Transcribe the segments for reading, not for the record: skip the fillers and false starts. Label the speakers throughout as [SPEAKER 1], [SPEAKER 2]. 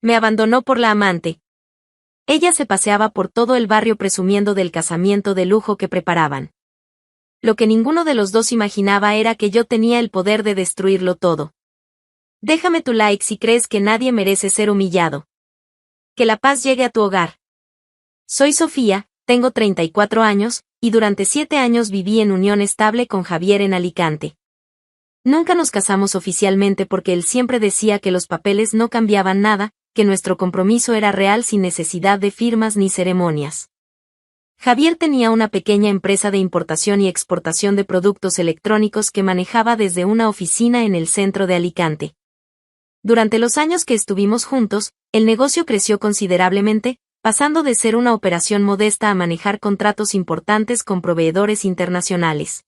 [SPEAKER 1] Me abandonó por la amante. Ella se paseaba por todo el barrio presumiendo del casamiento de lujo que preparaban. Lo que ninguno de los dos imaginaba era que yo tenía el poder de destruirlo todo. Déjame tu like si crees que nadie merece ser humillado. Que la paz llegue a tu hogar. Soy Sofía, tengo 34 años, y durante 7 años viví en unión estable con Javier en Alicante. Nunca nos casamos oficialmente porque él siempre decía que los papeles no cambiaban nada, que nuestro compromiso era real sin necesidad de firmas ni ceremonias. Javier tenía una pequeña empresa de importación y exportación de productos electrónicos que manejaba desde una oficina en el centro de Alicante. Durante los años que estuvimos juntos, el negocio creció considerablemente, pasando de ser una operación modesta a manejar contratos importantes con proveedores internacionales.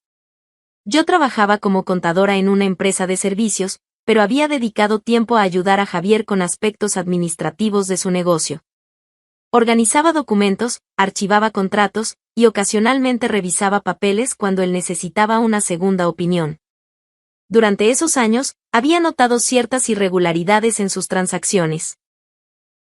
[SPEAKER 1] Yo trabajaba como contadora en una empresa de servicios, pero había dedicado tiempo a ayudar a Javier con aspectos administrativos de su negocio. Organizaba documentos, archivaba contratos, y ocasionalmente revisaba papeles cuando él necesitaba una segunda opinión. Durante esos años, había notado ciertas irregularidades en sus transacciones.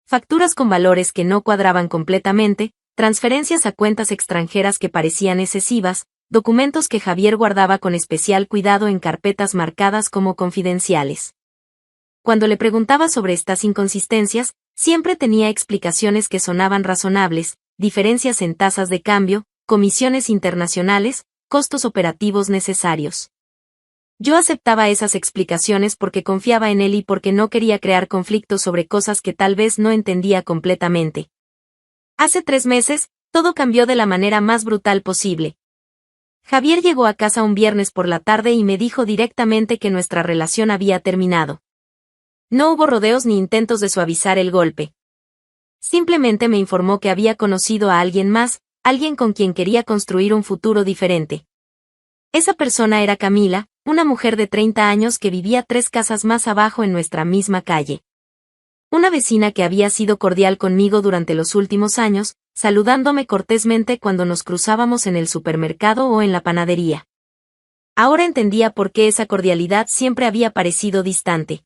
[SPEAKER 1] Facturas con valores que no cuadraban completamente, transferencias a cuentas extranjeras que parecían excesivas, documentos que Javier guardaba con especial cuidado en carpetas marcadas como confidenciales. Cuando le preguntaba sobre estas inconsistencias, siempre tenía explicaciones que sonaban razonables, diferencias en tasas de cambio, comisiones internacionales, costos operativos necesarios. Yo aceptaba esas explicaciones porque confiaba en él y porque no quería crear conflictos sobre cosas que tal vez no entendía completamente. Hace 3 meses, todo cambió de la manera más brutal posible. Javier llegó a casa un viernes por la tarde y me dijo directamente que nuestra relación había terminado. No hubo rodeos ni intentos de suavizar el golpe. Simplemente me informó que había conocido a alguien más, alguien con quien quería construir un futuro diferente. Esa persona era Camila, una mujer de 30 años que vivía 3 casas más abajo en nuestra misma calle. Una vecina que había sido cordial conmigo durante los últimos años, saludándome cortésmente cuando nos cruzábamos en el supermercado o en la panadería. Ahora entendía por qué esa cordialidad siempre había parecido distante.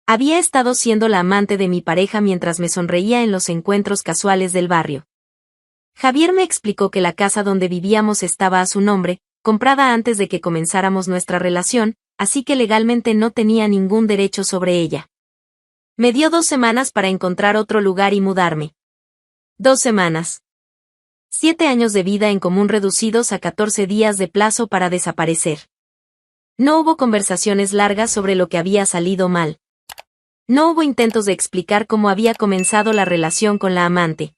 [SPEAKER 1] Había estado siendo la amante de mi pareja mientras me sonreía en los encuentros casuales del barrio. Javier me explicó que la casa donde vivíamos estaba a su nombre, comprada antes de que comenzáramos nuestra relación, así que legalmente no tenía ningún derecho sobre ella. Me dio 2 semanas para encontrar otro lugar y mudarme. 2 semanas. 7 años de vida en común reducidos a 14 días de plazo para desaparecer. No hubo conversaciones largas sobre lo que había salido mal. No hubo intentos de explicar cómo había comenzado la relación con la amante.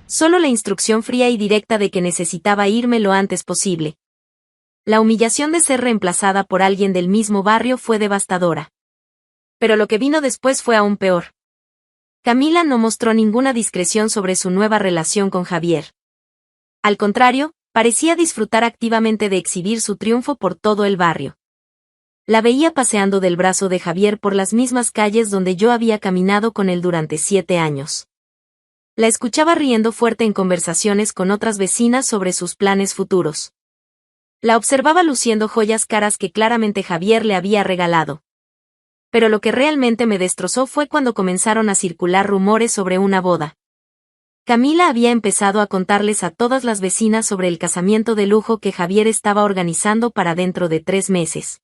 [SPEAKER 1] Solo la instrucción fría y directa de que necesitaba irme lo antes posible. La humillación de ser reemplazada por alguien del mismo barrio fue devastadora. Pero lo que vino después fue aún peor. Camila no mostró ninguna discreción sobre su nueva relación con Javier. Al contrario, parecía disfrutar activamente de exhibir su triunfo por todo el barrio. La veía paseando del brazo de Javier por las mismas calles donde yo había caminado con él durante 7 años. La escuchaba riendo fuerte en conversaciones con otras vecinas sobre sus planes futuros. La observaba luciendo joyas caras que claramente Javier le había regalado. Pero lo que realmente me destrozó fue cuando comenzaron a circular rumores sobre una boda. Camila había empezado a contarles a todas las vecinas sobre el casamiento de lujo que Javier estaba organizando para dentro de 3 meses.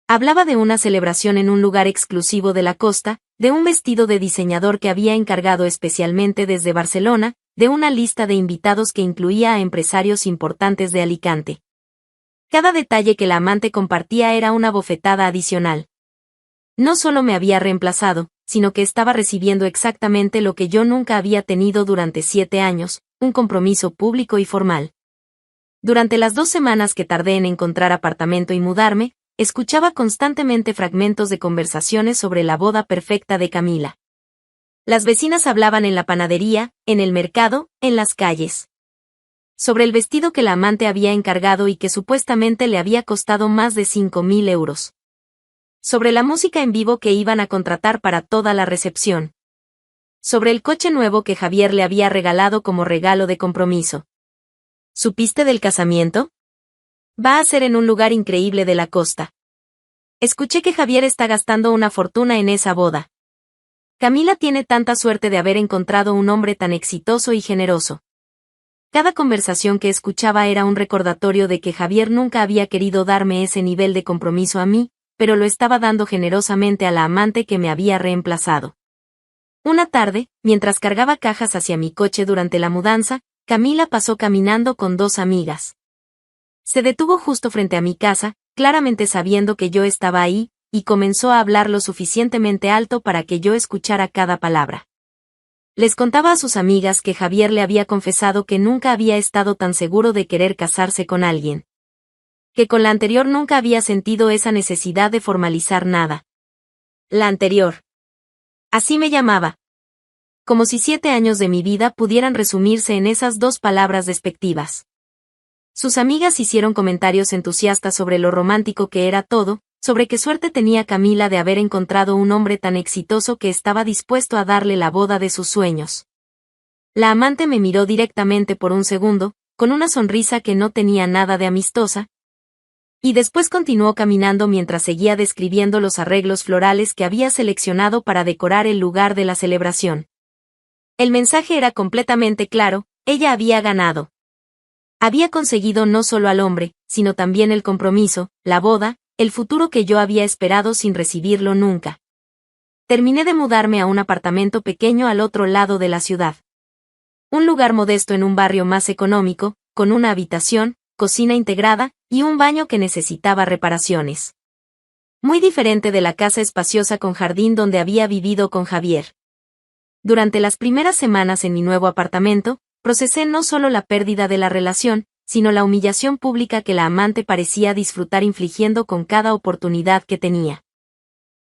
[SPEAKER 1] Hablaba de una celebración en un lugar exclusivo de la costa, de un vestido de diseñador que había encargado especialmente desde Barcelona, de una lista de invitados que incluía a empresarios importantes de Alicante. Cada detalle que la amante compartía era una bofetada adicional. No solo me había reemplazado, sino que estaba recibiendo exactamente lo que yo nunca había tenido durante 7 años, un compromiso público y formal. Durante las 2 semanas que tardé en encontrar apartamento y mudarme, escuchaba constantemente fragmentos de conversaciones sobre la boda perfecta de Camila. Las vecinas hablaban en la panadería, en el mercado, en las calles. Sobre el vestido que la amante había encargado y que supuestamente le había costado más de 5.000 euros. Sobre la música en vivo que iban a contratar para toda la recepción. Sobre el coche nuevo que Javier le había regalado como regalo de compromiso. ¿Supiste del casamiento? Va a ser en un lugar increíble de la costa. Escuché que Javier está gastando una fortuna en esa boda. Camila tiene tanta suerte de haber encontrado un hombre tan exitoso y generoso. Cada conversación que escuchaba era un recordatorio de que Javier nunca había querido darme ese nivel de compromiso a mí, pero lo estaba dando generosamente a la amante que me había reemplazado. Una tarde, mientras cargaba cajas hacia mi coche durante la mudanza, Camila pasó caminando con dos amigas. Se detuvo justo frente a mi casa, claramente sabiendo que yo estaba ahí, y comenzó a hablar lo suficientemente alto para que yo escuchara cada palabra. Les contaba a sus amigas que Javier le había confesado que nunca había estado tan seguro de querer casarse con alguien. Que con la anterior nunca había sentido esa necesidad de formalizar nada. La anterior. Así me llamaba. Como si 7 años de mi vida pudieran resumirse en esas 2 palabras despectivas. Sus amigas hicieron comentarios entusiastas sobre lo romántico que era todo, sobre qué suerte tenía Camila de haber encontrado un hombre tan exitoso que estaba dispuesto a darle la boda de sus sueños. La amante me miró directamente por un segundo, con una sonrisa que no tenía nada de amistosa, y después continuó caminando mientras seguía describiendo los arreglos florales que había seleccionado para decorar el lugar de la celebración. El mensaje era completamente claro, ella había ganado. Había conseguido no solo al hombre, sino también el compromiso, la boda, el futuro que yo había esperado sin recibirlo nunca. Terminé de mudarme a un apartamento pequeño al otro lado de la ciudad. Un lugar modesto en un barrio más económico, con una habitación, cocina integrada, y un baño que necesitaba reparaciones. Muy diferente de la casa espaciosa con jardín donde había vivido con Javier. Durante las primeras semanas en mi nuevo apartamento, procesé no solo la pérdida de la relación, sino la humillación pública que la amante parecía disfrutar infligiendo con cada oportunidad que tenía.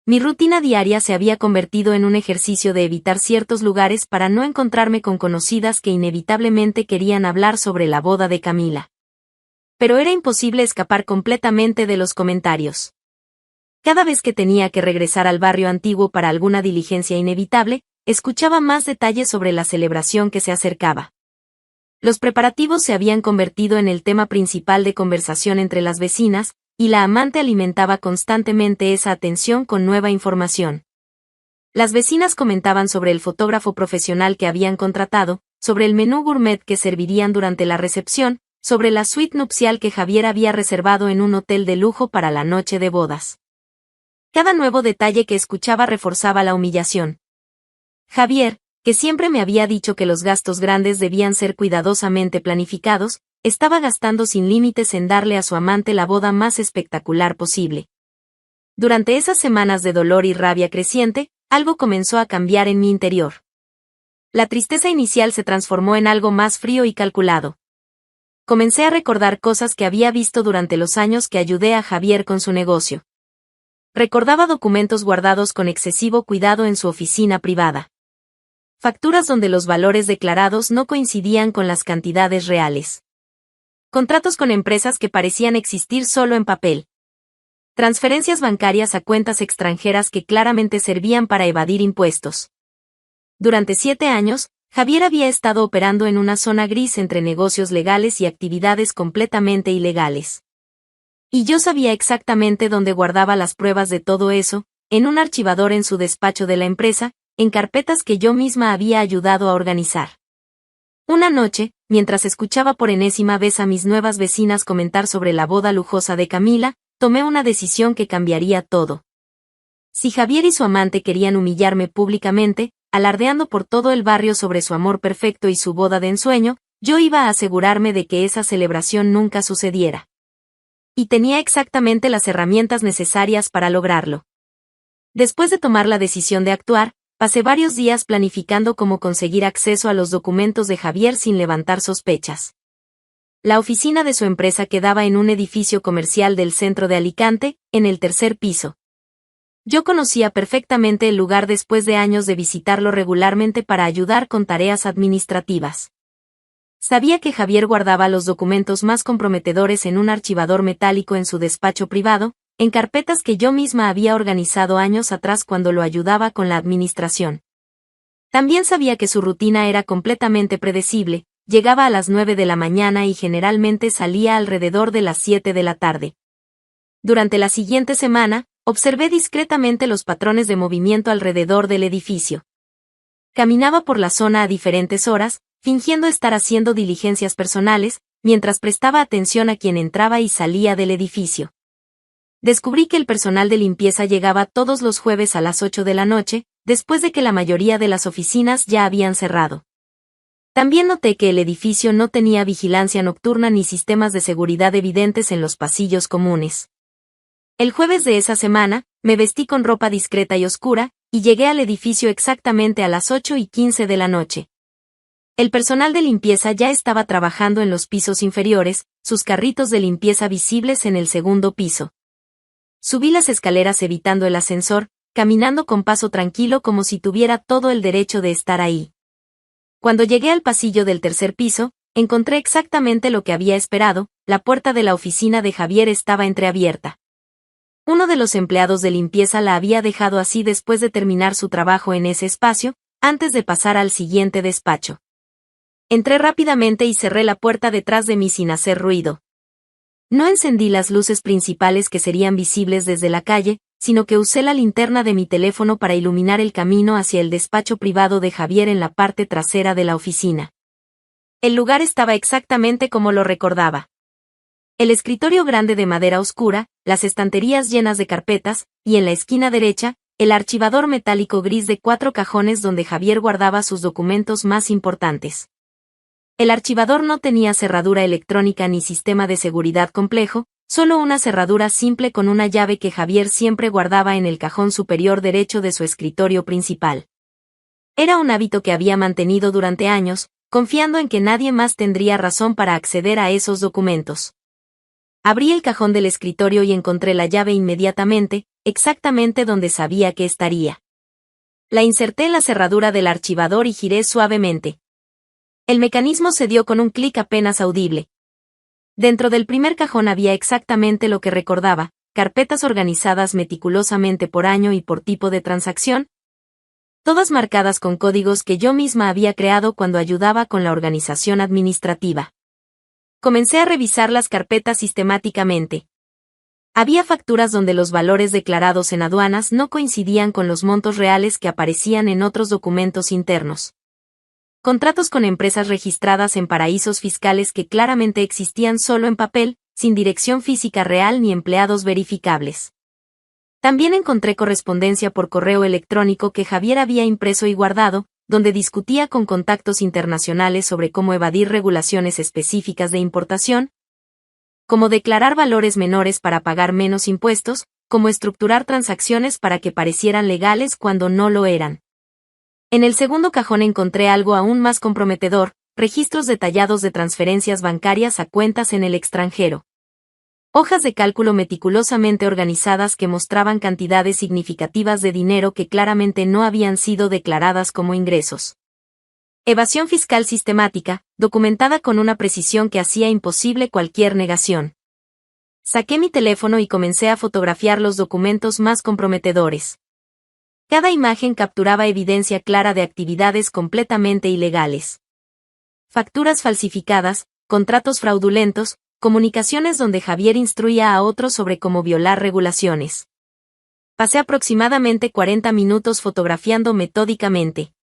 [SPEAKER 1] Mi rutina diaria se había convertido en un ejercicio de evitar ciertos lugares para no encontrarme con conocidas que inevitablemente querían hablar sobre la boda de Camila. Pero era imposible escapar completamente de los comentarios. Cada vez que tenía que regresar al barrio antiguo para alguna diligencia inevitable, escuchaba más detalles sobre la celebración que se acercaba. Los preparativos se habían convertido en el tema principal de conversación entre las vecinas, y la amante alimentaba constantemente esa atención con nueva información. Las vecinas comentaban sobre el fotógrafo profesional que habían contratado, sobre el menú gourmet que servirían durante la recepción, sobre la suite nupcial que Javier había reservado en un hotel de lujo para la noche de bodas. Cada nuevo detalle que escuchaba reforzaba la humillación. Javier, que siempre me había dicho que los gastos grandes debían ser cuidadosamente planificados, estaba gastando sin límites en darle a su amante la boda más espectacular posible. Durante esas semanas de dolor y rabia creciente, algo comenzó a cambiar en mi interior. La tristeza inicial se transformó en algo más frío y calculado. Comencé a recordar cosas que había visto durante los años que ayudé a Javier con su negocio. Recordaba documentos guardados con excesivo cuidado en su oficina privada. Facturas donde los valores declarados no coincidían con las cantidades reales. Contratos con empresas que parecían existir solo en papel. Transferencias bancarias a cuentas extranjeras que claramente servían para evadir impuestos. Durante 7 años, Javier había estado operando en una zona gris entre negocios legales y actividades completamente ilegales. Y yo sabía exactamente dónde guardaba las pruebas de todo eso, en un archivador en su despacho de la empresa, en carpetas que yo misma había ayudado a organizar. Una noche, mientras escuchaba por enésima vez a mis nuevas vecinas comentar sobre la boda lujosa de Camila, tomé una decisión que cambiaría todo. Si Javier y su amante querían humillarme públicamente, alardeando por todo el barrio sobre su amor perfecto y su boda de ensueño, yo iba a asegurarme de que esa celebración nunca sucediera. Y tenía exactamente las herramientas necesarias para lograrlo. Después de tomar la decisión de actuar, pasé varios días planificando cómo conseguir acceso a los documentos de Javier sin levantar sospechas. La oficina de su empresa quedaba en un edificio comercial del centro de Alicante, en el 3er piso. Yo conocía perfectamente el lugar después de años de visitarlo regularmente para ayudar con tareas administrativas. Sabía que Javier guardaba los documentos más comprometedores en un archivador metálico en su despacho privado, en carpetas que yo misma había organizado años atrás cuando lo ayudaba con la administración. También sabía que su rutina era completamente predecible, llegaba a las 9 de la mañana y generalmente salía alrededor de las 7 de la tarde. Durante la siguiente semana, Observé discretamente los patrones de movimiento alrededor del edificio. Caminaba por la zona a diferentes horas, fingiendo estar haciendo diligencias personales, mientras prestaba atención a quien entraba y salía del edificio. Descubrí que el personal de limpieza llegaba todos los jueves a las 8 de la noche, después de que la mayoría de las oficinas ya habían cerrado. También noté que el edificio no tenía vigilancia nocturna ni sistemas de seguridad evidentes en los pasillos comunes. El jueves de esa semana, me vestí con ropa discreta y oscura, y llegué al edificio exactamente a las 8:15 de la noche. El personal de limpieza ya estaba trabajando en los pisos inferiores, sus carritos de limpieza visibles en el segundo piso. Subí las escaleras evitando el ascensor, caminando con paso tranquilo como si tuviera todo el derecho de estar ahí. Cuando llegué al pasillo del tercer piso, encontré exactamente lo que había esperado, la puerta de la oficina de Javier estaba entreabierta. Uno de los empleados de limpieza la había dejado así después de terminar su trabajo en ese espacio, antes de pasar al siguiente despacho. Entré rápidamente y cerré la puerta detrás de mí sin hacer ruido. No encendí las luces principales que serían visibles desde la calle, sino que usé la linterna de mi teléfono para iluminar el camino hacia el despacho privado de Javier en la parte trasera de la oficina. El lugar estaba exactamente como lo recordaba. El escritorio grande de madera oscura, las estanterías llenas de carpetas, y en la esquina derecha, el archivador metálico gris de 4 cajones donde Javier guardaba sus documentos más importantes. El archivador no tenía cerradura electrónica ni sistema de seguridad complejo, solo una cerradura simple con una llave que Javier siempre guardaba en el cajón superior derecho de su escritorio principal. Era un hábito que había mantenido durante años, confiando en que nadie más tendría razón para acceder a esos documentos. Abrí el cajón del escritorio y encontré la llave inmediatamente, exactamente donde sabía que estaría. La inserté en la cerradura del archivador y giré suavemente. El mecanismo se dio con un clic apenas audible. Dentro del primer cajón había exactamente lo que recordaba, carpetas organizadas meticulosamente por año y por tipo de transacción, todas marcadas con códigos que yo misma había creado cuando ayudaba con la organización administrativa. Comencé a revisar las carpetas sistemáticamente. Había facturas donde los valores declarados en aduanas no coincidían con los montos reales que aparecían en otros documentos internos. Contratos con empresas registradas en paraísos fiscales que claramente existían solo en papel, sin dirección física real ni empleados verificables. También encontré correspondencia por correo electrónico que Javier había impreso y guardado, donde discutía con contactos internacionales sobre cómo evadir regulaciones específicas de importación, cómo declarar valores menores para pagar menos impuestos, cómo estructurar transacciones para que parecieran legales cuando no lo eran. En el segundo cajón encontré algo aún más comprometedor, registros detallados de transferencias bancarias a cuentas en el extranjero. Hojas de cálculo meticulosamente organizadas que mostraban cantidades significativas de dinero que claramente no habían sido declaradas como ingresos. Evasión fiscal sistemática, documentada con una precisión que hacía imposible cualquier negación. Saqué mi teléfono y comencé a fotografiar los documentos más comprometedores. Cada imagen capturaba evidencia clara de actividades completamente ilegales. Facturas falsificadas, contratos fraudulentos, comunicaciones donde Javier instruía a otros sobre cómo violar regulaciones. Pasé aproximadamente 40 minutos fotografiando metódicamente.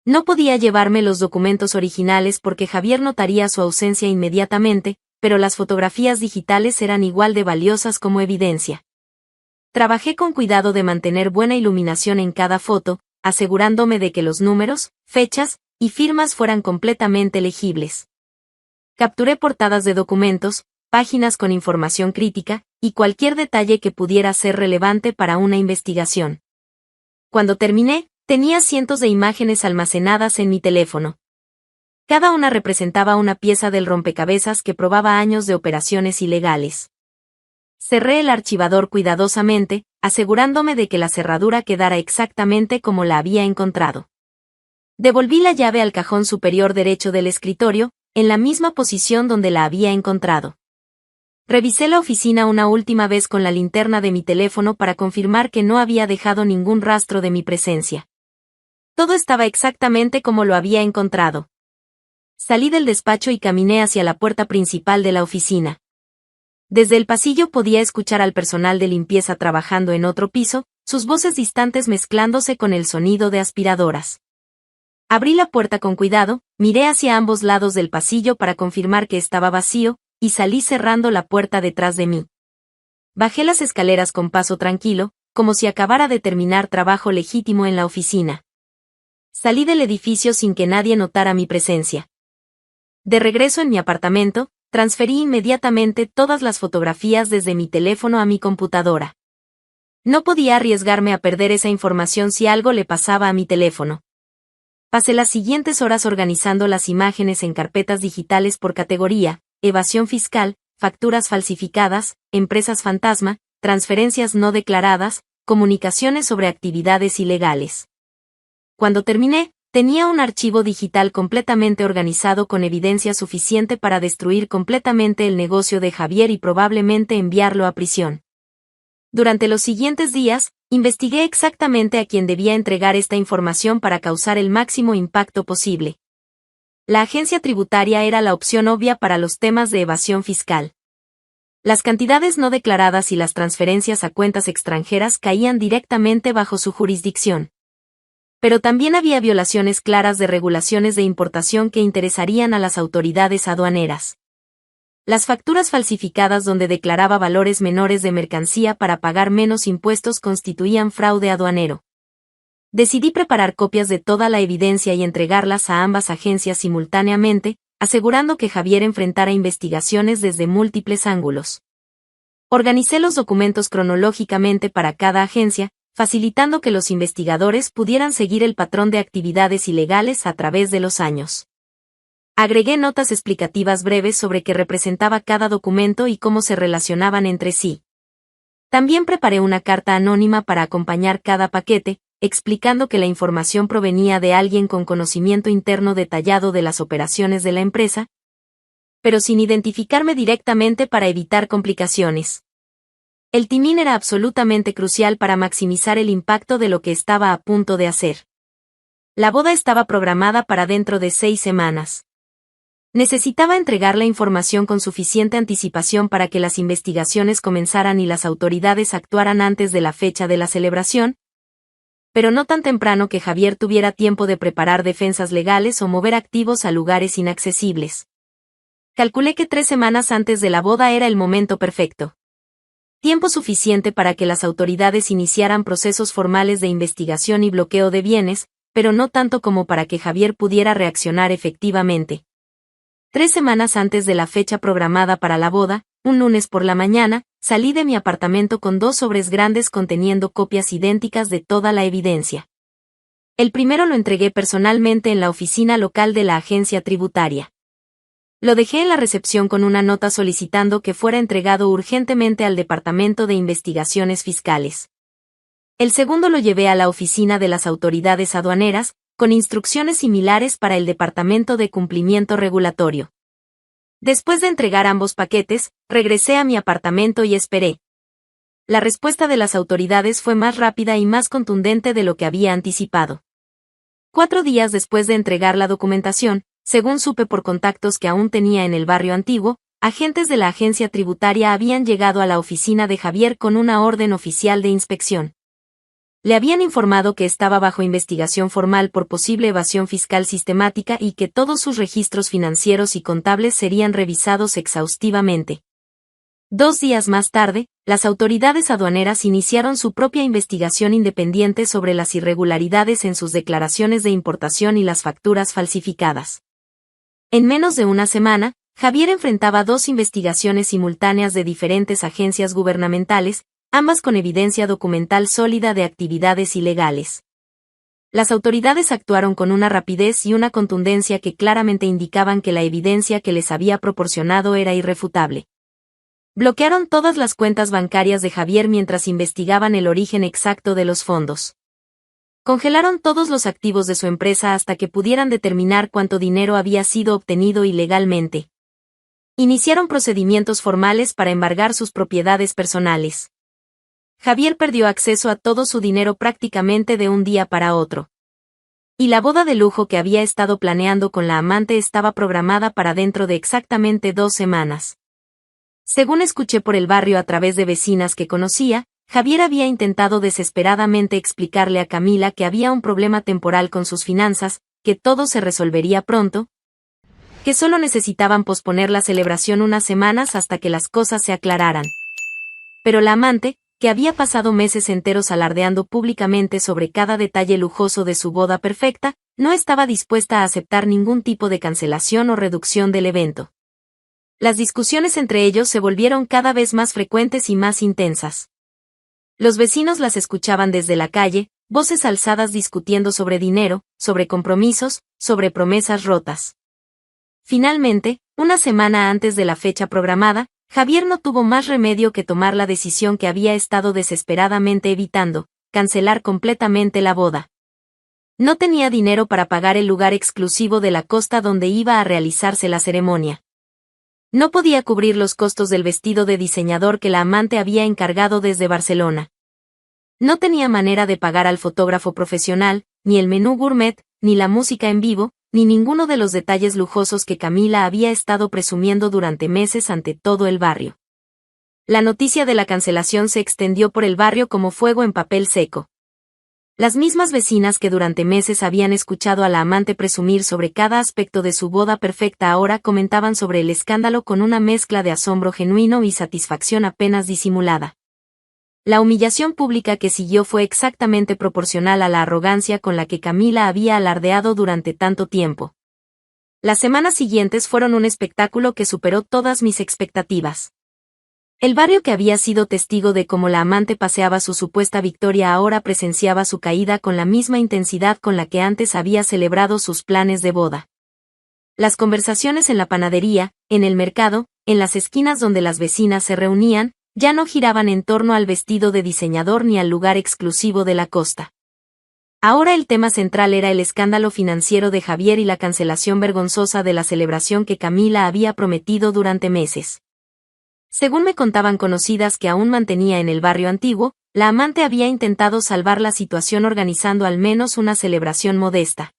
[SPEAKER 1] No podía llevarme los documentos originales porque Javier notaría su ausencia inmediatamente, pero las fotografías digitales eran igual de valiosas como evidencia. Trabajé con cuidado de mantener buena iluminación en cada foto, asegurándome de que los números, fechas y firmas fueran completamente legibles. Capturé portadas de documentos, páginas con información crítica, y cualquier detalle que pudiera ser relevante para una investigación. Cuando terminé, tenía cientos de imágenes almacenadas en mi teléfono. Cada una representaba una pieza del rompecabezas que probaba años de operaciones ilegales. Cerré el archivador cuidadosamente, asegurándome de que la cerradura quedara exactamente como la había encontrado. Devolví la llave al cajón superior derecho del escritorio, en la misma posición donde la había encontrado. Revisé la oficina una última vez con la linterna de mi teléfono para confirmar que no había dejado ningún rastro de mi presencia. Todo estaba exactamente como lo había encontrado. Salí del despacho y caminé hacia la puerta principal de la oficina. Desde el pasillo podía escuchar al personal de limpieza trabajando en otro piso, sus voces distantes mezclándose con el sonido de aspiradoras. Abrí la puerta con cuidado, miré hacia ambos lados del pasillo para confirmar que estaba vacío, y salí cerrando la puerta detrás de mí. Bajé las escaleras con paso tranquilo, como si acabara de terminar trabajo legítimo en la oficina. Salí del edificio sin que nadie notara mi presencia. De regreso en mi apartamento, transferí inmediatamente todas las fotografías desde mi teléfono a mi computadora. No podía arriesgarme a perder esa información si algo le pasaba a mi teléfono. Pasé las siguientes horas organizando las imágenes en carpetas digitales por categoría: evasión fiscal, facturas falsificadas, empresas fantasma, transferencias no declaradas, comunicaciones sobre actividades ilegales. Cuando terminé, tenía un archivo digital completamente organizado con evidencia suficiente para destruir completamente el negocio de Javier y probablemente enviarlo a prisión. Durante los siguientes días, investigué exactamente a quién debía entregar esta información para causar el máximo impacto posible. La agencia tributaria era la opción obvia para los temas de evasión fiscal. Las cantidades no declaradas y las transferencias a cuentas extranjeras caían directamente bajo su jurisdicción. Pero también había violaciones claras de regulaciones de importación que interesarían a las autoridades aduaneras. Las facturas falsificadas donde declaraba valores menores de mercancía para pagar menos impuestos constituían fraude aduanero. Decidí preparar copias de toda la evidencia y entregarlas a ambas agencias simultáneamente, asegurando que Javier enfrentara investigaciones desde múltiples ángulos. Organicé los documentos cronológicamente para cada agencia, facilitando que los investigadores pudieran seguir el patrón de actividades ilegales a través de los años. Agregué notas explicativas breves sobre qué representaba cada documento y cómo se relacionaban entre sí. También preparé una carta anónima para acompañar cada paquete, explicando que la información provenía de alguien con conocimiento interno detallado de las operaciones de la empresa, pero sin identificarme directamente para evitar complicaciones. El timing era absolutamente crucial para maximizar el impacto de lo que estaba a punto de hacer. La boda estaba programada para dentro de 6 semanas. Necesitaba entregar la información con suficiente anticipación para que las investigaciones comenzaran y las autoridades actuaran antes de la fecha de la celebración, pero no tan temprano que Javier tuviera tiempo de preparar defensas legales o mover activos a lugares inaccesibles. Calculé que 3 semanas antes de la boda era el momento perfecto. Tiempo suficiente para que las autoridades iniciaran procesos formales de investigación y bloqueo de bienes, pero no tanto como para que Javier pudiera reaccionar efectivamente. 3 semanas antes de la fecha programada para la boda, un lunes por la mañana, salí de mi apartamento con 2 sobres grandes conteniendo copias idénticas de toda la evidencia. El primero lo entregué personalmente en la oficina local de la agencia tributaria. Lo dejé en la recepción con una nota solicitando que fuera entregado urgentemente al Departamento de Investigaciones Fiscales. El segundo lo llevé a la oficina de las autoridades aduaneras, con instrucciones similares para el Departamento de Cumplimiento Regulatorio. Después de entregar ambos paquetes, regresé a mi apartamento y esperé. La respuesta de las autoridades fue más rápida y más contundente de lo que había anticipado. 4 días después de entregar la documentación, según supe por contactos que aún tenía en el barrio antiguo, agentes de la agencia tributaria habían llegado a la oficina de Javier con una orden oficial de inspección. Le habían informado que estaba bajo investigación formal por posible evasión fiscal sistemática y que todos sus registros financieros y contables serían revisados exhaustivamente. 2 días más tarde, las autoridades aduaneras iniciaron su propia investigación independiente sobre las irregularidades en sus declaraciones de importación y las facturas falsificadas. En menos de una semana, Javier enfrentaba 2 investigaciones simultáneas de diferentes agencias gubernamentales, ambas con evidencia documental sólida de actividades ilegales. Las autoridades actuaron con una rapidez y una contundencia que claramente indicaban que la evidencia que les había proporcionado era irrefutable. Bloquearon todas las cuentas bancarias de Javier mientras investigaban el origen exacto de los fondos. Congelaron todos los activos de su empresa hasta que pudieran determinar cuánto dinero había sido obtenido ilegalmente. Iniciaron procedimientos formales para embargar sus propiedades personales. Javier perdió acceso a todo su dinero prácticamente de un día para otro. Y la boda de lujo que había estado planeando con la amante estaba programada para dentro de exactamente 2 semanas. Según escuché por el barrio a través de vecinas que conocía, Javier había intentado desesperadamente explicarle a Camila que había un problema temporal con sus finanzas, que todo se resolvería pronto, que solo necesitaban posponer la celebración unas semanas hasta que las cosas se aclararan. Pero la amante, que había pasado meses enteros alardeando públicamente sobre cada detalle lujoso de su boda perfecta, no estaba dispuesta a aceptar ningún tipo de cancelación o reducción del evento. Las discusiones entre ellos se volvieron cada vez más frecuentes y más intensas. Los vecinos las escuchaban desde la calle, voces alzadas discutiendo sobre dinero, sobre compromisos, sobre promesas rotas. Finalmente, una semana antes de la fecha programada, Javier no tuvo más remedio que tomar la decisión que había estado desesperadamente evitando: cancelar completamente la boda. No tenía dinero para pagar el lugar exclusivo de la costa donde iba a realizarse la ceremonia. No podía cubrir los costos del vestido de diseñador que la amante había encargado desde Barcelona. No tenía manera de pagar al fotógrafo profesional, ni el menú gourmet, ni la música en vivo, ni ninguno de los detalles lujosos que Camila había estado presumiendo durante meses ante todo el barrio. La noticia de la cancelación se extendió por el barrio como fuego en papel seco. Las mismas vecinas que durante meses habían escuchado a la amante presumir sobre cada aspecto de su boda perfecta ahora comentaban sobre el escándalo con una mezcla de asombro genuino y satisfacción apenas disimulada. La humillación pública que siguió fue exactamente proporcional a la arrogancia con la que Camila había alardeado durante tanto tiempo. Las semanas siguientes fueron un espectáculo que superó todas mis expectativas. El barrio que había sido testigo de cómo la amante paseaba su supuesta victoria ahora presenciaba su caída con la misma intensidad con la que antes había celebrado sus planes de boda. Las conversaciones en la panadería, en el mercado, en las esquinas donde las vecinas se reunían, ya no giraban en torno al vestido de diseñador ni al lugar exclusivo de la costa. Ahora el tema central era el escándalo financiero de Javier y la cancelación vergonzosa de la celebración que Camila había prometido durante meses. Según me contaban conocidas que aún mantenía en el barrio antiguo, la amante había intentado salvar la situación organizando al menos una celebración modesta.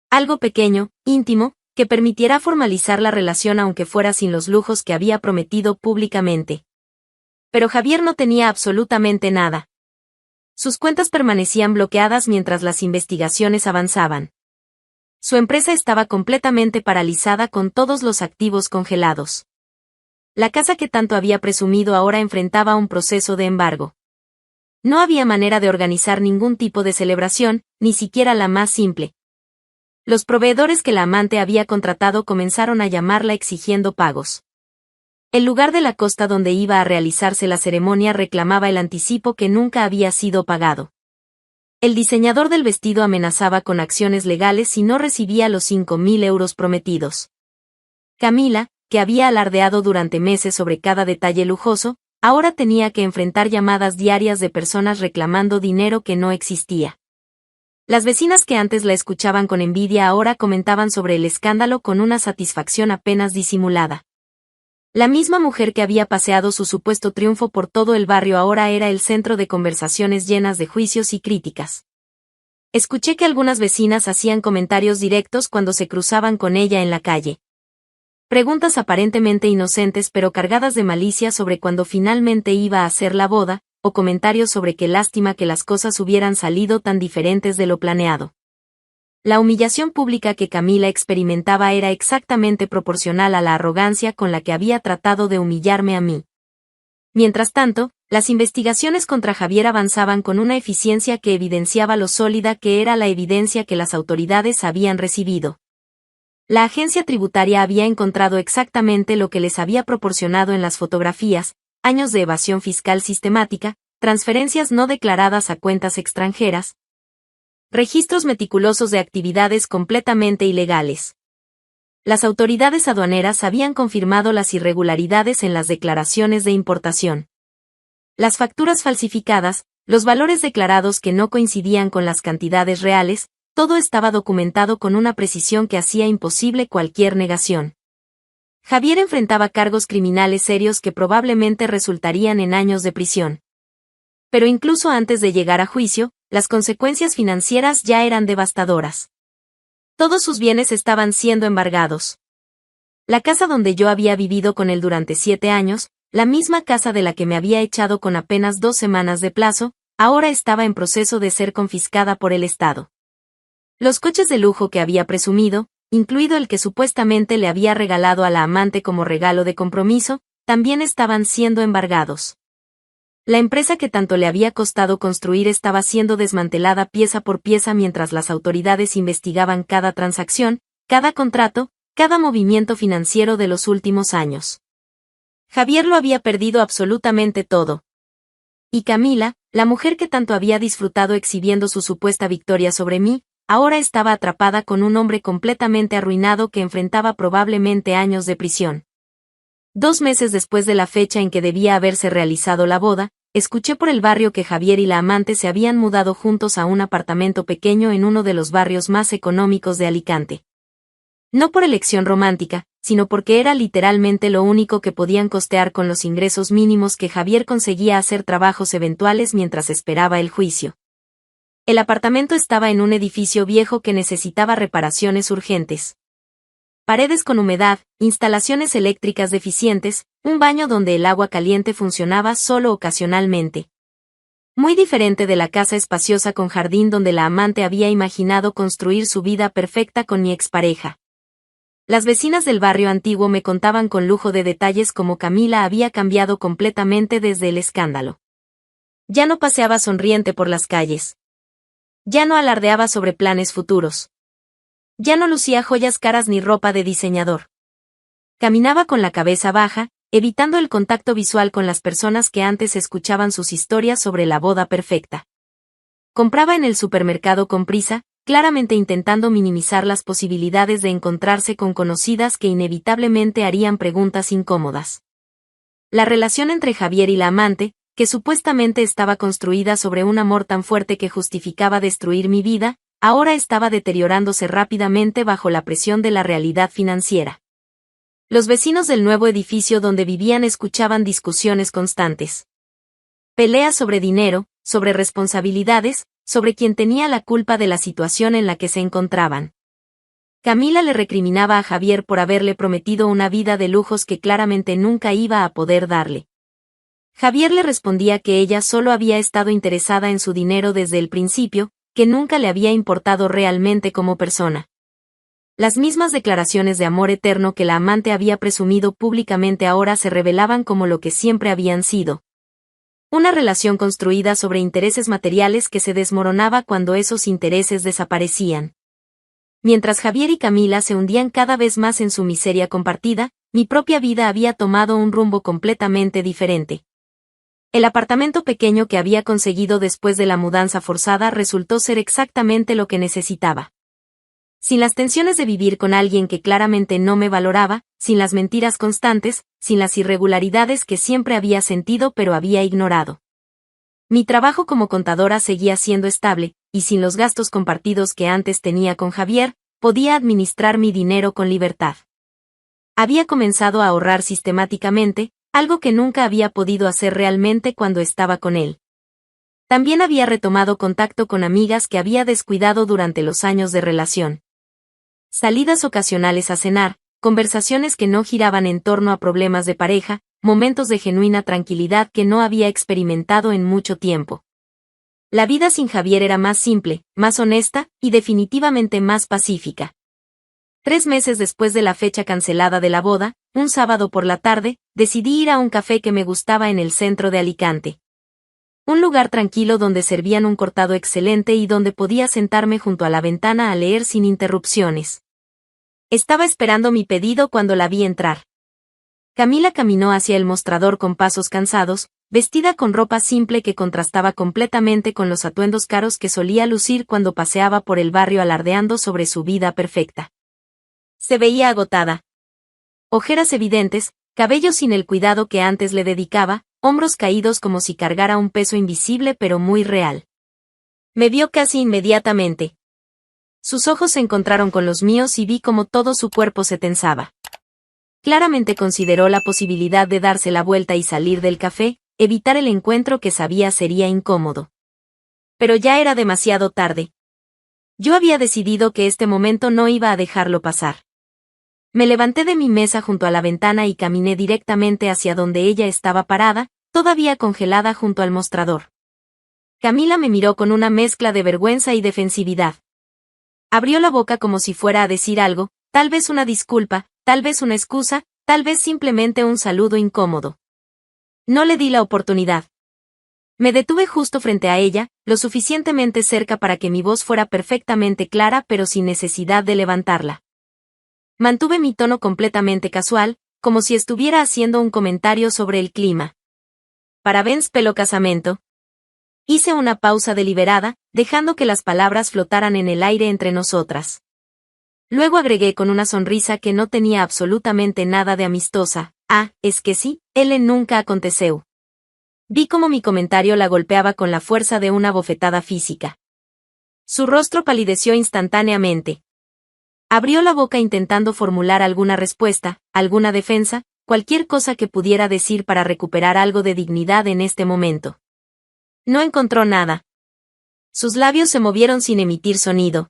[SPEAKER 1] Algo pequeño, íntimo, que permitiera formalizar la relación aunque fuera sin los lujos que había prometido públicamente. Pero Javier no tenía absolutamente nada. Sus cuentas permanecían bloqueadas mientras las investigaciones avanzaban. Su empresa estaba completamente paralizada con todos los activos congelados. La casa que tanto había presumido ahora enfrentaba un proceso de embargo. No había manera de organizar ningún tipo de celebración, ni siquiera la más simple. Los proveedores que la amante había contratado comenzaron a llamarla exigiendo pagos. El lugar de la costa donde iba a realizarse la ceremonia reclamaba el anticipo que nunca había sido pagado. El diseñador del vestido amenazaba con acciones legales si no recibía los 5.000 euros prometidos. Camila, que había alardeado durante meses sobre cada detalle lujoso, ahora tenía que enfrentar llamadas diarias de personas reclamando dinero que no existía. Las vecinas que antes la escuchaban con envidia ahora comentaban sobre el escándalo con una satisfacción apenas disimulada. La misma mujer que había paseado su supuesto triunfo por todo el barrio ahora era el centro de conversaciones llenas de juicios y críticas. Escuché que algunas vecinas hacían comentarios directos cuando se cruzaban con ella en la calle. Preguntas aparentemente inocentes pero cargadas de malicia sobre cuándo finalmente iba a hacer la boda, o comentarios sobre qué lástima que las cosas hubieran salido tan diferentes de lo planeado. La humillación pública que Camila experimentaba era exactamente proporcional a la arrogancia con la que había tratado de humillarme a mí. Mientras tanto, las investigaciones contra Javier avanzaban con una eficiencia que evidenciaba lo sólida que era la evidencia que las autoridades habían recibido. La agencia tributaria había encontrado exactamente lo que les había proporcionado en las fotografías: años de evasión fiscal sistemática, transferencias no declaradas a cuentas extranjeras, registros meticulosos de actividades completamente ilegales. Las autoridades aduaneras habían confirmado las irregularidades en las declaraciones de importación. Las facturas falsificadas, los valores declarados que no coincidían con las cantidades reales, todo estaba documentado con una precisión que hacía imposible cualquier negación. Javier enfrentaba cargos criminales serios que probablemente resultarían en años de prisión. Pero incluso antes de llegar a juicio, las consecuencias financieras ya eran devastadoras. Todos sus bienes estaban siendo embargados. La casa donde yo había vivido con él durante 7 años, la misma casa de la que me había echado con apenas 2 semanas de plazo, ahora estaba en proceso de ser confiscada por el Estado. Los coches de lujo que había presumido, incluido el que supuestamente le había regalado a la amante como regalo de compromiso, también estaban siendo embargados. La empresa que tanto le había costado construir estaba siendo desmantelada pieza por pieza mientras las autoridades investigaban cada transacción, cada contrato, cada movimiento financiero de los últimos años. Javier lo había perdido absolutamente todo. Y Camila, la mujer que tanto había disfrutado exhibiendo su supuesta victoria sobre mí, ahora estaba atrapada con un hombre completamente arruinado que enfrentaba probablemente años de prisión. 2 meses después de la fecha en que debía haberse realizado la boda, escuché por el barrio que Javier y la amante se habían mudado juntos a un apartamento pequeño en uno de los barrios más económicos de Alicante. No por elección romántica, sino porque era literalmente lo único que podían costear con los ingresos mínimos que Javier conseguía hacer trabajos eventuales mientras esperaba el juicio. El apartamento estaba en un edificio viejo que necesitaba reparaciones urgentes. Paredes con humedad, instalaciones eléctricas deficientes, un baño donde el agua caliente funcionaba solo ocasionalmente. Muy diferente de la casa espaciosa con jardín donde la amante había imaginado construir su vida perfecta con mi expareja. Las vecinas del barrio antiguo me contaban con lujo de detalles cómo Camila había cambiado completamente desde el escándalo. Ya no paseaba sonriente por las calles. Ya no alardeaba sobre planes futuros. Ya no lucía joyas caras ni ropa de diseñador. Caminaba con la cabeza baja, evitando el contacto visual con las personas que antes escuchaban sus historias sobre la boda perfecta. Compraba en el supermercado con prisa, claramente intentando minimizar las posibilidades de encontrarse con conocidas que inevitablemente harían preguntas incómodas. La relación entre Javier y la amante, que supuestamente estaba construida sobre un amor tan fuerte que justificaba destruir mi vida, ahora estaba deteriorándose rápidamente bajo la presión de la realidad financiera. Los vecinos del nuevo edificio donde vivían escuchaban discusiones constantes. Peleas sobre dinero, sobre responsabilidades, sobre quién tenía la culpa de la situación en la que se encontraban. Camila le recriminaba a Javier por haberle prometido una vida de lujos que claramente nunca iba a poder darle. Javier le respondía que ella solo había estado interesada en su dinero desde el principio, que nunca le había importado realmente como persona. Las mismas declaraciones de amor eterno que la amante había presumido públicamente ahora se revelaban como lo que siempre habían sido. Una relación construida sobre intereses materiales que se desmoronaba cuando esos intereses desaparecían. Mientras Javier y Camila se hundían cada vez más en su miseria compartida, mi propia vida había tomado un rumbo completamente diferente. El apartamento pequeño que había conseguido después de la mudanza forzada resultó ser exactamente lo que necesitaba. Sin las tensiones de vivir con alguien que claramente no me valoraba, sin las mentiras constantes, sin las irregularidades que siempre había sentido pero había ignorado. Mi trabajo como contadora seguía siendo estable, y sin los gastos compartidos que antes tenía con Javier, podía administrar mi dinero con libertad. Había comenzado a ahorrar sistemáticamente, algo que nunca había podido hacer realmente cuando estaba con él. También había retomado contacto con amigas que había descuidado durante los años de relación. Salidas ocasionales a cenar, conversaciones que no giraban en torno a problemas de pareja, momentos de genuina tranquilidad que no había experimentado en mucho tiempo. La vida sin Javier era más simple, más honesta, y definitivamente más pacífica. 3 meses después de la fecha cancelada de la boda, un sábado por la tarde, decidí ir a un café que me gustaba en el centro de Alicante. Un lugar tranquilo donde servían un cortado excelente y donde podía sentarme junto a la ventana a leer sin interrupciones. Estaba esperando mi pedido cuando la vi entrar. Camila caminó hacia el mostrador con pasos cansados, vestida con ropa simple que contrastaba completamente con los atuendos caros que solía lucir cuando paseaba por el barrio alardeando sobre su vida perfecta. Se veía agotada. Ojeras evidentes, cabello sin el cuidado que antes le dedicaba, hombros caídos como si cargara un peso invisible pero muy real. Me vio casi inmediatamente. Sus ojos se encontraron con los míos y vi cómo todo su cuerpo se tensaba. Claramente consideró la posibilidad de darse la vuelta y salir del café, evitar el encuentro que sabía sería incómodo. Pero ya era demasiado tarde. Yo había decidido que este momento no iba a dejarlo pasar. Me levanté de mi mesa junto a la ventana y caminé directamente hacia donde ella estaba parada, todavía congelada junto al mostrador. Camila me miró con una mezcla de vergüenza y defensividad. Abrió la boca como si fuera a decir algo, tal vez una disculpa, tal vez una excusa, tal vez simplemente un saludo incómodo. No le di la oportunidad. Me detuve justo frente a ella, lo suficientemente cerca para que mi voz fuera perfectamente clara pero sin necesidad de levantarla. Mantuve mi tono completamente casual, como si estuviera haciendo un comentario sobre el clima. Parabéns pelo casamento. Hice una pausa deliberada, dejando que las palabras flotaran en el aire entre nosotras. Luego agregué con una sonrisa que no tenía absolutamente nada de amistosa: ah, es que sí, ele nunca aconteceu. Vi cómo mi comentario la golpeaba con la fuerza de una bofetada física. Su rostro palideció instantáneamente. Abrió la boca intentando formular alguna respuesta, alguna defensa, cualquier cosa que pudiera decir para recuperar algo de dignidad en este momento. No encontró nada. Sus labios se movieron sin emitir sonido.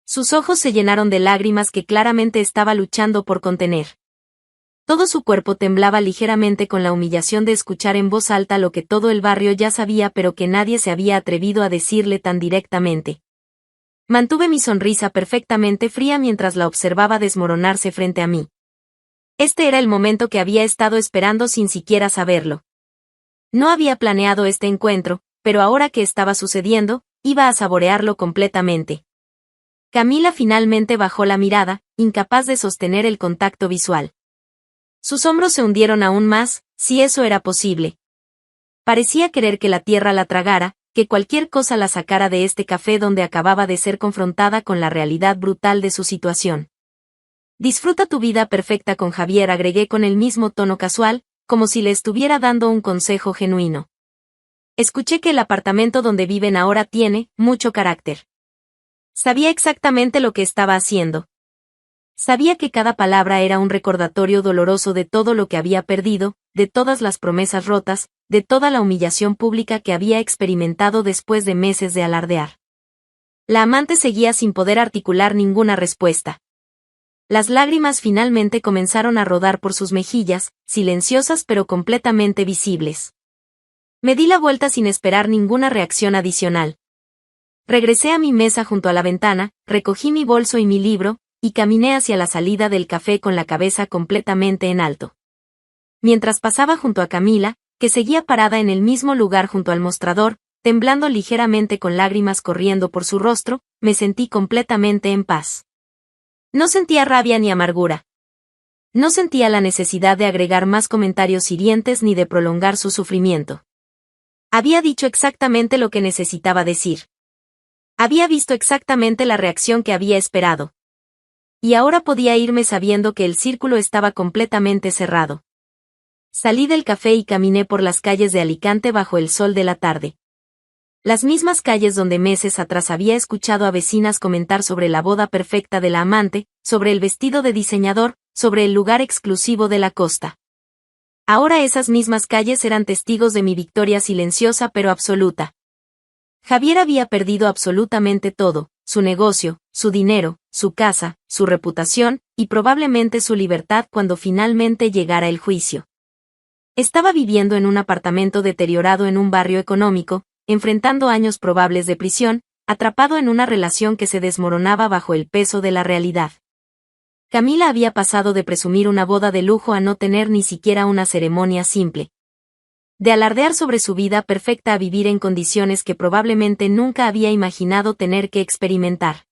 [SPEAKER 1] Sus ojos se llenaron de lágrimas que claramente estaba luchando por contener. Todo su cuerpo temblaba ligeramente con la humillación de escuchar en voz alta lo que todo el barrio ya sabía pero que nadie se había atrevido a decirle tan directamente. Mantuve mi sonrisa perfectamente fría mientras la observaba desmoronarse frente a mí. Este era el momento que había estado esperando sin siquiera saberlo. No había planeado este encuentro, pero ahora que estaba sucediendo, iba a saborearlo completamente. Camila finalmente bajó la mirada, incapaz de sostener el contacto visual. Sus hombros se hundieron aún más, si eso era posible. Parecía querer que la tierra la tragara, que cualquier cosa la sacara de este café donde acababa de ser confrontada con la realidad brutal de su situación. Disfruta tu vida perfecta con Javier, agregué con el mismo tono casual, como si le estuviera dando un consejo genuino. Escuché que el apartamento donde viven ahora tiene mucho carácter. Sabía exactamente lo que estaba haciendo. Sabía que cada palabra era un recordatorio doloroso de todo lo que había perdido, de todas las promesas rotas, de toda la humillación pública que había experimentado después de meses de alardear. La amante seguía sin poder articular ninguna respuesta. Las lágrimas finalmente comenzaron a rodar por sus mejillas, silenciosas pero completamente visibles. Me di la vuelta sin esperar ninguna reacción adicional. Regresé a mi mesa junto a la ventana, recogí mi bolso y mi libro, y caminé hacia la salida del café con la cabeza completamente en alto. Mientras pasaba junto a Camila, que seguía parada en el mismo lugar junto al mostrador, temblando ligeramente con lágrimas corriendo por su rostro, me sentí completamente en paz. No sentía rabia ni amargura. No sentía la necesidad de agregar más comentarios hirientes ni de prolongar su sufrimiento. Había dicho exactamente lo que necesitaba decir. Había visto exactamente la reacción que había esperado. Y ahora podía irme sabiendo que el círculo estaba completamente cerrado. Salí del café y caminé por las calles de Alicante bajo el sol de la tarde. Las mismas calles donde meses atrás había escuchado a vecinas comentar sobre la boda perfecta de la amante, sobre el vestido de diseñador, sobre el lugar exclusivo de la costa. Ahora esas mismas calles eran testigos de mi victoria silenciosa pero absoluta. Javier había perdido absolutamente todo, su negocio, su dinero, su casa, su reputación, y probablemente su libertad cuando finalmente llegara el juicio. Estaba viviendo en un apartamento deteriorado en un barrio económico, enfrentando años probables de prisión, atrapado en una relación que se desmoronaba bajo el peso de la realidad. Camila había pasado de presumir una boda de lujo a no tener ni siquiera una ceremonia simple. De alardear sobre su vida perfecta a vivir en condiciones que probablemente nunca había imaginado tener que experimentar.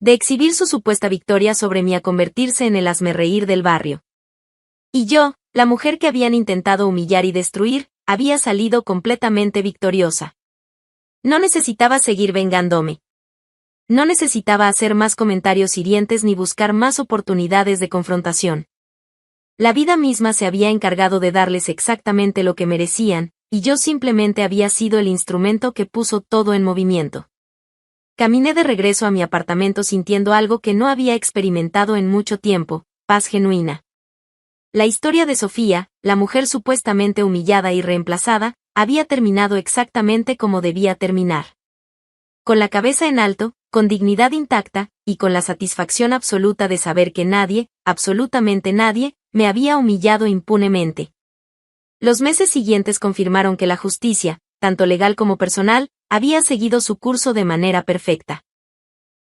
[SPEAKER 1] De exhibir su supuesta victoria sobre mí a convertirse en el hazmerreír del barrio. Y yo, la mujer que habían intentado humillar y destruir, había salido completamente victoriosa. No necesitaba seguir vengándome. No necesitaba hacer más comentarios hirientes ni buscar más oportunidades de confrontación. La vida misma se había encargado de darles exactamente lo que merecían, y yo simplemente había sido el instrumento que puso todo en movimiento. Caminé de regreso a mi apartamento sintiendo algo que no había experimentado en mucho tiempo: paz genuina. La historia de Sofía, la mujer supuestamente humillada y reemplazada, había terminado exactamente como debía terminar. Con la cabeza en alto, con dignidad intacta, y con la satisfacción absoluta de saber que nadie, absolutamente nadie, me había humillado impunemente. Los meses siguientes confirmaron que la justicia, tanto legal como personal, había seguido su curso de manera perfecta.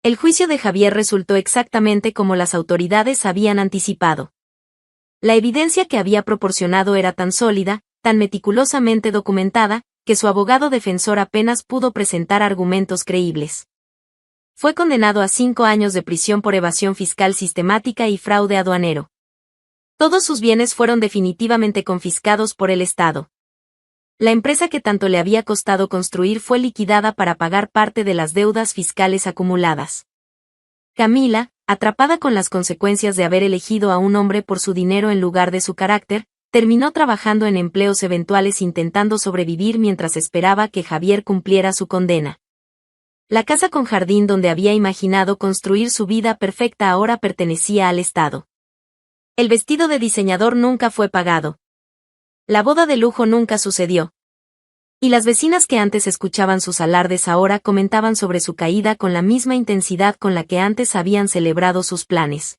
[SPEAKER 1] El juicio de Javier resultó exactamente como las autoridades habían anticipado. La evidencia que había proporcionado era tan sólida, tan meticulosamente documentada, que su abogado defensor apenas pudo presentar argumentos creíbles. Fue condenado a 5 años de prisión por evasión fiscal sistemática y fraude aduanero. Todos sus bienes fueron definitivamente confiscados por el Estado. La empresa que tanto le había costado construir fue liquidada para pagar parte de las deudas fiscales acumuladas. Camila, atrapada con las consecuencias de haber elegido a un hombre por su dinero en lugar de su carácter, terminó trabajando en empleos eventuales intentando sobrevivir mientras esperaba que Javier cumpliera su condena. La casa con jardín donde había imaginado construir su vida perfecta ahora pertenecía al Estado. El vestido de diseñador nunca fue pagado. La boda de lujo nunca sucedió. Y las vecinas que antes escuchaban sus alardes ahora comentaban sobre su caída con la misma intensidad con la que antes habían celebrado sus planes.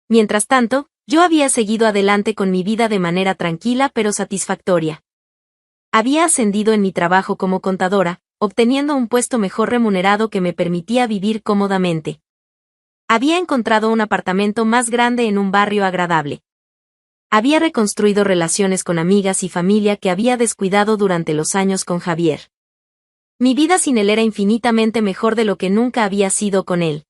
[SPEAKER 1] Mientras tanto, yo había seguido adelante con mi vida de manera tranquila pero satisfactoria. Había ascendido en mi trabajo como contadora, obteniendo un puesto mejor remunerado que me permitía vivir cómodamente. Había encontrado un apartamento más grande en un barrio agradable. Había reconstruido relaciones con amigas y familia que había descuidado durante los años con Javier. Mi vida sin él era infinitamente mejor de lo que nunca había sido con él.